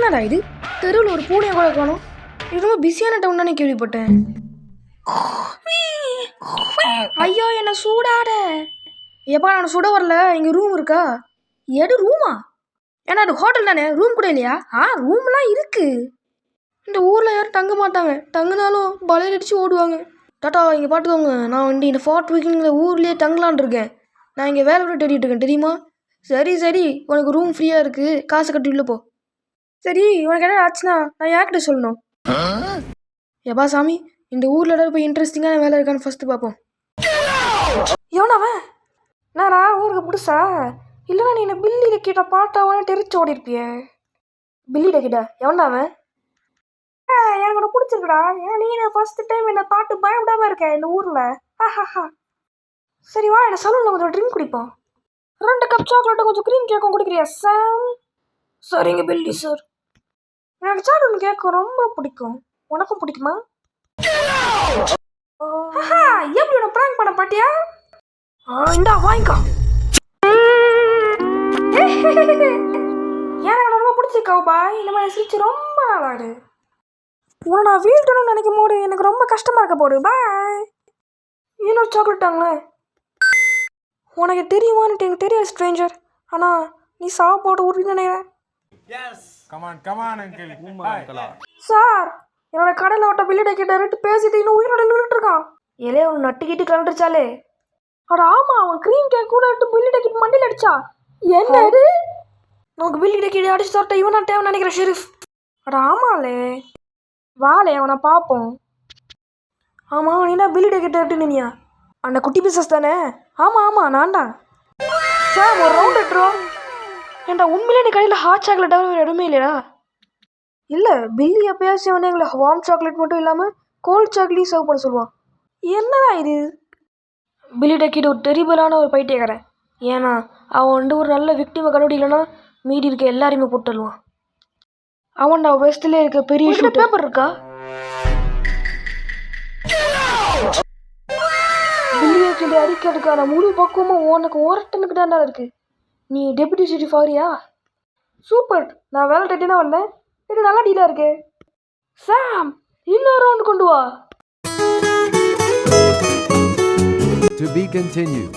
என்னடா இது, தெருவில் ஒரு பூனையை கூட காணும். இது ரொம்ப பிஸியான டவுன் தானே கேள்விப்பட்டேன். ஐயோ என்ன சூடாட. எப்பா நான் சுட வரல. இங்கே ரூம் இருக்கா? எடு ரூமா? ஏன்னா அது ஹோட்டல் தானே, ரூம் கூட இல்லையா? ரூம்லாம் இருக்கு. இந்த ஊரில் யாரும் தங்க மாட்டாங்க, தங்கினாலும் பலையில் அடித்து ஓடுவாங்க. டாட்டா இங்கே பார்த்துக்கோங்க, நான் வந்து இந்த ஃபார்ட் வீக்கிங்கிற ஊர்லேயே தங்கலான் இருக்கேன். நான் இங்கே வேலை கூட தேடிட்டு இருக்கேன் தெரியுமா? சரி சரி, உனக்கு ரூம் ஃப்ரீயாக இருக்குது, காசு கட்டி உள்ள போ. சரி உனக்கு என்ன ஆச்சுன்னா நான் யார்கிட்ட சொல்லணும்? எப்பா சாமி, இந்த ஊரில் ஏதாவது போய் இன்ட்ரெஸ்டிங்கான வேலை இருக்கான்னு ஃபஸ்ட்டு பார்ப்போம். எவனவன்? நானா ஊருக்கு புதுசா? இல்லைனா நீ என்ன பில்லி டக்கிட்ட பாட்டாவனே தெரிச்சு ஓடி இருப்பிய. பில்லி டக்கிட்டா எவனாவன்? எனக்கு உனக்கு பிடிச்சிருக்குடா. ஏன் நீ ஃபர்ஸ்ட் டைம் என்ன பாட்டு பயப்படாம இருக்க இந்த ஊரில். சரி வா, என்ன சலூனில் கொஞ்சம் ட்ரிங்க் குடிப்போம். 2 கப் சாக்லேட்டும் கொஞ்சம் க்ரீம் கேக்கும் குடிக்கிறியா சாம்? சரிங்க பில்லி சார். எனக்கு சாக்லேட் கேக் ரொம்ப பிடிக்கும். உனக்கும் பிடிக்குமா? எப்படி உன ப்ராங்க் பண்ண பாட்டியா? இந்தா வாங்கிக்கோ. எனக்கு ரொம்ப பிடிச்சிருக்கா பாய். இந்த மாதிரி சிரிச்சு ரொம்ப நாளாடு. உன்னை நான் வீழ்த்தணும்னு நினைக்கும் போது எனக்கு ரொம்ப கஷ்டமா இருக்க போடு. பாய். இன்னொரு சாக்லேட் தாங்களேன். உனக்கு தெரியுமான்னு எனக்கு தெரியாது ஸ்ட்ரேஞ்சர், ஆனால் நீ சாப்பாடு ஊருக்கு நினைக்கிறேன். சார், என்னோட கடையில் விட்ட பில்லிட கிட்ட ரெட்டு பேசிட்டு இன்னும் உயிரோட நின்றுட்டு இருக்கான். ஏலே அவன் நட்டுக்கிட்டு கலண்டுருச்சாலே. அட ஆமா, அவன் க்ரீம் கேக் கூட எடுத்து பில்லிட கிட்ட மண்டியில் அடிச்சா. என்ன இது? நமக்கு பில்லிட கிட்ட அடிச்சு தரட்ட இவனா தேவை நினைக்கிற ஷெரீஃப். அட ஆமாலே, வாலே அவனை பார்ப்போம். ஆமாம், நீ என்ன பில்லிட கிட்ட எடுத்து நினியா? அந்த குட்டி பிசஸ் தானே? ஆமாம் நான் தான் சார். ஒரு ரவுண்ட் எடுத்துரும். ஏன்டா உண்மையிலே நீ கடையில் ஹாட் சாக்லேட் தவிர எதுவுமே இல்லையா? இல்லை, பில்லி எப்பயாச்சும் வந்து எங்களை வார்ம் சாக்லேட் மட்டும் இல்லாமல் கோல்ட் சாக்லேட் சர்வ் பண்ண சொல்லுவான். என்னடா இது? பில்லி டக்கிட் ஒரு டெரிபிளான ஒரு பைத்தியக்காரன். ஏன்னா அவன் வந்து ஒரு நல்ல விக்டிமை கண்டுபிடிக்கலன்னா மீதி இருக்க எல்லாரையுமே போட்டுடுவான். அவன்டா வெஸ்ட்லேயே இருக்க பெரிய பேப்பர் இருக்கா? பில்லியக்கிட்ட அடிக்கிறதுக்கான முழு பக்குவமும் உனக்கு ஓரட்டனுக்கு தான்டா இருக்கு. நீ டெபுட்டி ஷெரீஃப் ஆகிறியா? சூப்பர், நான் வேலை டேட்டே தான் வந்தேன். இது நல்லா டீலாக இருக்கு. சாம், இன்னொரு ரவுண்ட் கொண்டு வா. To be continued.